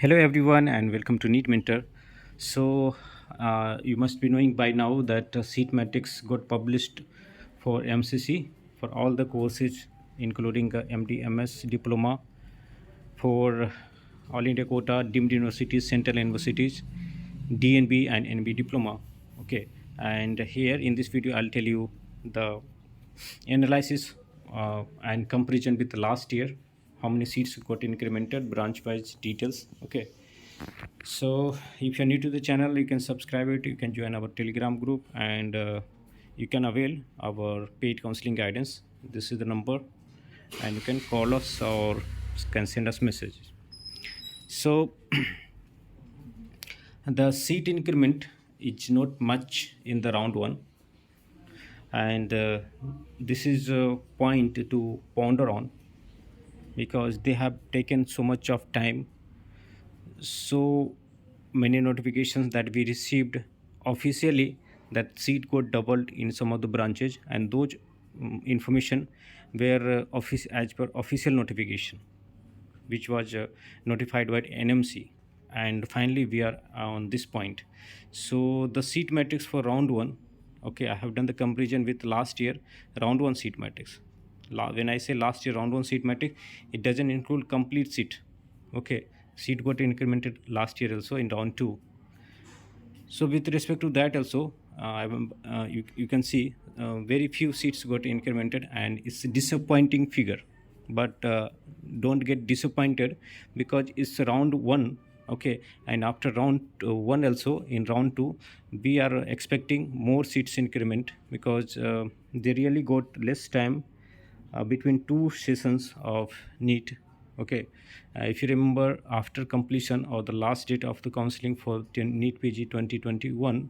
Hello, everyone, and welcome to NEET Mentor. You must be knowing by now that seat matrix got published for MCC for all the courses, including MD, MS, diploma for All India quota, deemed universities, central universities, DNB, and NB diploma. Okay, and here in this video, I'll tell you the analysis and comparison with last year, how many seats got incremented, branch wise details. Okay, so if you're new to the channel, you can subscribe it, you can join our Telegram group, and you can avail our paid counseling guidance. This is the number, and you can call us or can send us messages. So the seat increment is not much in the round one, and this is a point to ponder on because they have taken so much of time, so many notifications that we received officially that seat got doubled in some of the branches, and those information were office as per official notification which was notified by NMC. And finally we are on this point. So the seat matrix for round one, okay, I have done the comparison with last year round one seat matrix. When I say last year round one seat matrix, it doesn't include complete seat. Okay, seat got incremented last year also in round two. So with respect to that also, you can see very few seats got incremented, and it's a disappointing figure. But don't get disappointed because it's round one. Okay, and after round one also in round two, we are expecting more seats increment because they really got less time between two sessions of NEET. Okay, if you remember, after completion or the last date of the counseling for NEET PG 2021,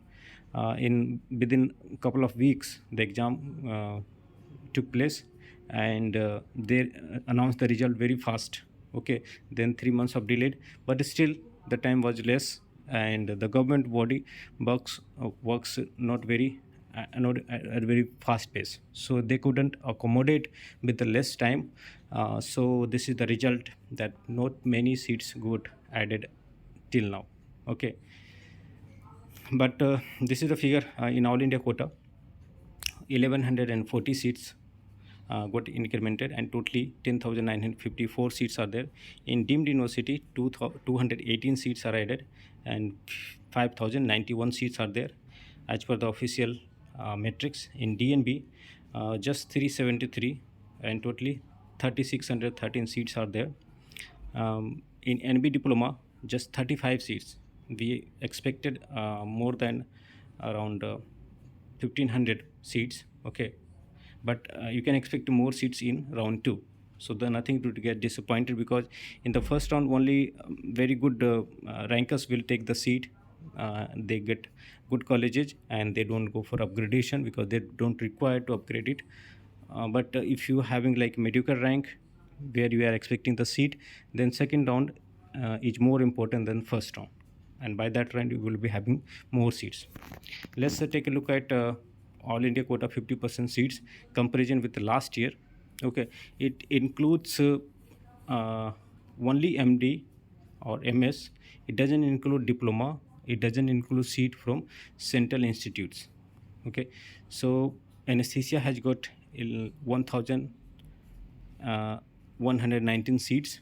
in within a couple of weeks, the exam took place, and they announced the result very fast. Okay, then 3 months of delayed, but still the time was less, and the government body works not very not at a very fast pace, so they couldn't accommodate with the less time. So this is the result that not many seats got added till now. Okay, but this is the figure in all India quota. 1140 seats got incremented, and totally 10,954 seats are there. In deemed university, 218 seats are added, and 5,091 seats are there as per the official metrics. In DNB, just 373, and totally 3,613 seats are there. In NB diploma, just 35 seats. We expected more than around 1,500 seats. Okay, but you can expect more seats in round two. So the nothing to get disappointed, because in the first round only very good rankers will take the seat. They get good colleges and they don't go for upgradation because they don't require to upgrade it. But if you having like mediocre rank where you are expecting the seat, then second round is more important than first round, and by that round you will be having more seats. Let's take a look at all India quota 50% seats comparison with the last year. Okay, it includes only MD or MS. It doesn't include diploma, it doesn't include seat from central institutes. Okay, so anesthesia has got 1119 seats.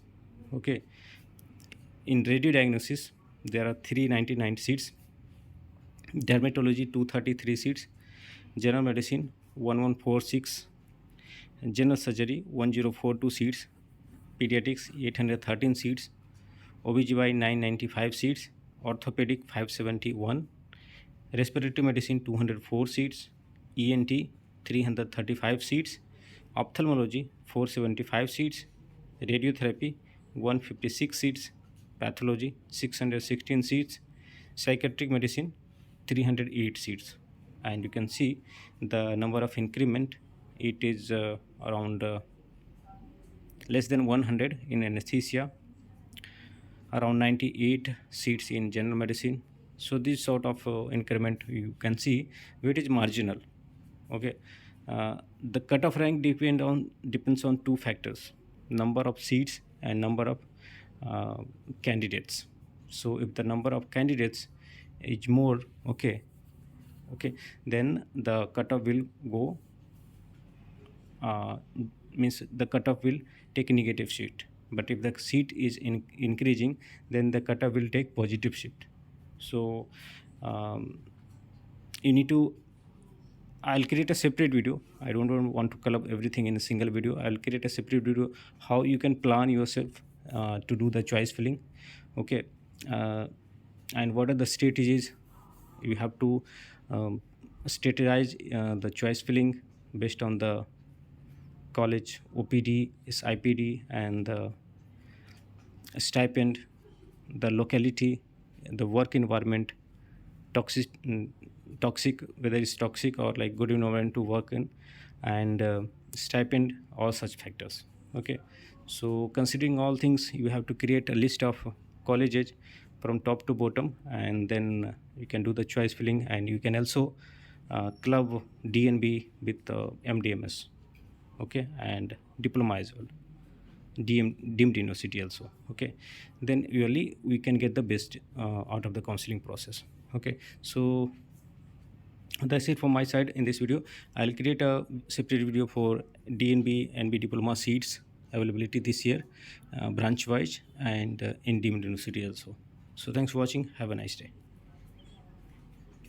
Okay, in radio diagnosis there are 399 seats, dermatology 233 seats, general medicine 1146, general surgery 1042 seats, pediatrics 813 seats, OBGY 995 seats, orthopedic 571, respiratory medicine 204 seats, ENT 335 seats, ophthalmology 475 seats, radiotherapy 156 seats, pathology 616 seats, psychiatric medicine 308 seats. And you can see the number of increment, it is around less than 100 in anesthesia, around 98 seats in general medicine. So this sort of increment you can see which is marginal. Okay, the cutoff rank depends on two factors: number of seats and number of candidates. So if the number of candidates is more, okay, then the cutoff will go, uh, means the cutoff will take a negative shift. But if the seat is increasing, then the cutoff will take positive shift. So um, you need to, I'll create a separate video. I don't want to club everything in a single video. I'll create a separate video how you can plan yourself to do the choice filling. Okay. uh, and what are the strategies you have to strategize the choice filling based on the college OPD, is IPD, and the stipend, the locality, the work environment, toxic, toxic, whether it's toxic or like good environment to work in, and stipend, all such factors. Okay, so considering all things, you have to create a list of colleges from top to bottom, and then you can do the choice filling, and you can also club DNB with MDMS, okay, and diploma as well, deemed university also. Okay, then really we can get the best out of the counseling process. Okay, so that's it from my side in this video. I'll create a separate video for DNB NB diploma seats availability this year, branch wise, and in deemed university also. So thanks for watching. Have a nice day.